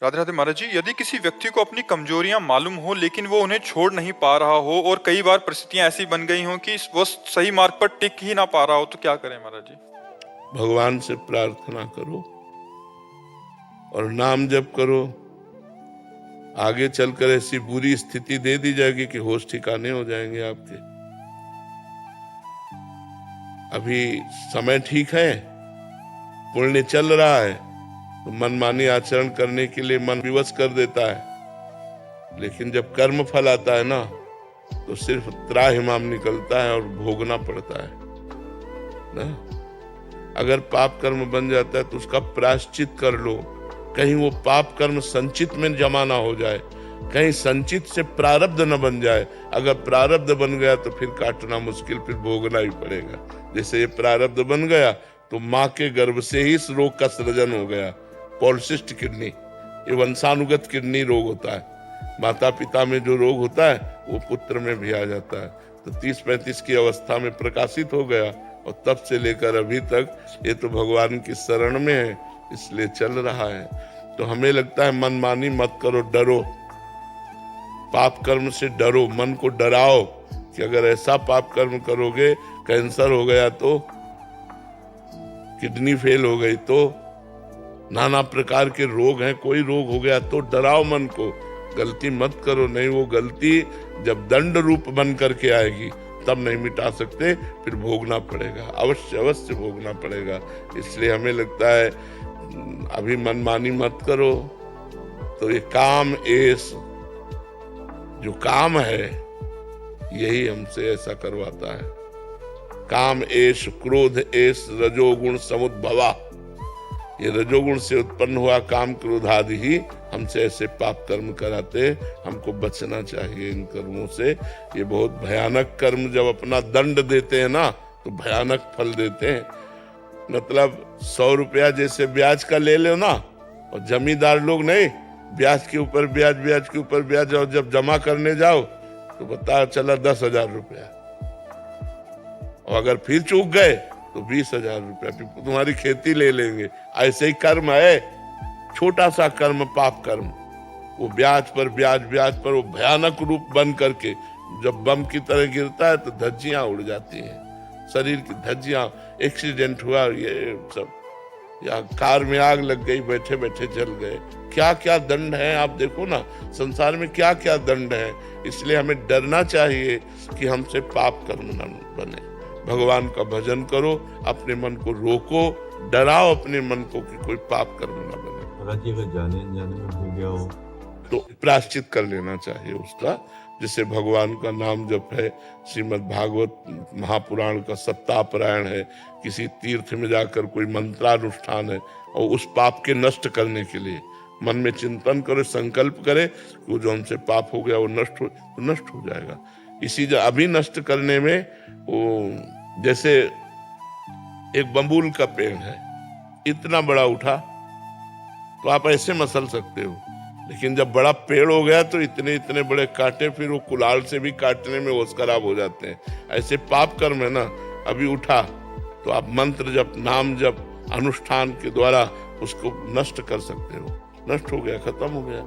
राधे राधे महाराज जी, यदि किसी व्यक्ति को अपनी कमजोरियां मालूम हो लेकिन वो उन्हें छोड़ नहीं पा रहा हो और कई बार परिस्थितियां ऐसी बन गई हो कि वो सही मार्ग पर टिक ही ना पा रहा हो, तो क्या करें महाराज जी? भगवान से प्रार्थना करो और नाम जप करो। आगे चलकर ऐसी बुरी स्थिति दे दी जाएगी कि होश ठिकाने हो जाएंगे आपके। अभी समय ठीक है, पुण्य चल रहा है, तो मनमानी आचरण करने के लिए मन विवश कर देता है, लेकिन जब कर्म फल आता है ना, तो सिर्फ त्राहिमाम निकलता है और भोगना पड़ता है ना। अगर पाप कर्म बन जाता है तो उसका प्रायश्चित कर लो, कहीं वो पाप कर्म संचित में जमा ना हो जाए, कहीं संचित से प्रारब्ध न बन जाए। अगर प्रारब्ध बन गया तो फिर काटना मुश्किल, फिर भोगना ही पड़ेगा। जैसे ये प्रारब्ध बन गया तो माँ के गर्भ से ही इस रोग का सृजन हो गया, पॉलिसिस्ट किडनी। ये वंशानुगत किडनी रोग होता है, माता पिता में जो रोग होता है वो पुत्र में भी आ जाता है। तो 30-35 की अवस्था में प्रकाशित हो गया और तब से लेकर अभी तक ये तो भगवान की शरण में है, इसलिए चल रहा है। तो हमें लगता है मनमानी मत करो, डरो, पाप कर्म से डरो, मन को डराओ कि अगर ऐसा पाप कर्म करोगे, कैंसर हो गया तो, किडनी फेल हो गई तो, नाना प्रकार के रोग हैं, कोई रोग हो गया तो डराओ मन को। गलती मत करो, नहीं वो गलती जब दंड रूप बन करके आएगी तब नहीं मिटा सकते, फिर भोगना पड़ेगा, अवश्य अवश्य भोगना पड़ेगा। इसलिए हमें लगता है अभी मनमानी मत करो। तो ये काम एस जो काम है यही हमसे ऐसा करवाता है। काम एश, क्रोध एश, रजोगुण समुद्भवा, ये रजोगुण से उत्पन्न हुआ काम क्रोध आदि ही हमसे ऐसे पाप कर्म कराते। हमको बचना चाहिए इन कर्मों से। ये बहुत भयानक कर्म जब अपना दंड देते हैं ना, तो भयानक फल देते हैं। मतलब 100 रुपया जैसे ब्याज का ले लो ना, और जमींदार लोग नहीं, ब्याज के ऊपर ब्याज, ब्याज के ऊपर ब्याज, और जब जमा करने जाओ तो पता चला 10,000 रुपया, और अगर फिर चूक गए तो 20,000 रुपया, फिर तुम्हारी खेती ले लेंगे। ऐसे ही कर्म है, छोटा सा कर्म पाप कर्म, वो ब्याज पर ब्याज, ब्याज पर वो भयानक रूप बन करके जब बम की तरह गिरता है तो धज्जियां उड़ जाती हैं, शरीर की धज्जियां। एक्सीडेंट हुआ ये सब, या कार में आग लग गई, बैठे बैठे जल गए। क्या क्या दंड है आप देखो ना, संसार में क्या क्या दंड है। इसलिए हमें डरना चाहिए कि हमसे पाप कर्म न बने। भगवान का भजन करो, अपने मन को रोको, डराओ अपने मन को कि कोई पाप कर्म न बने। अगर जाने अनजाने में हो गया हो तो प्रायश्चित कर लेना चाहिए उसका। जैसे भगवान का नाम जप है, श्रीमद् भागवत महापुराण का सप्ताहपारायण है, किसी तीर्थ में जाकर कोई मंत्रानुष्ठान है, और उस पाप के नष्ट करने के लिए मन में चिंतन करे, संकल्प करे कि वो जो हमसे पाप हो गया वो नष्ट हो जाएगा। इसी अभी नष्ट करने में वो, जैसे एक बबूल का पेड़ है, इतना बड़ा उठा तो आप ऐसे मसल सकते हो, लेकिन जब बड़ा पेड़ हो गया तो इतने इतने बड़े कांटे, फिर वो कुलाल से भी काटने में होश खराब हो जाते हैं। ऐसे पाप कर्म है ना, अभी उठा तो आप मंत्र जप, नाम जप, अनुष्ठान के द्वारा उसको नष्ट कर सकते हो। नष्ट हो गया, खत्म हो गया।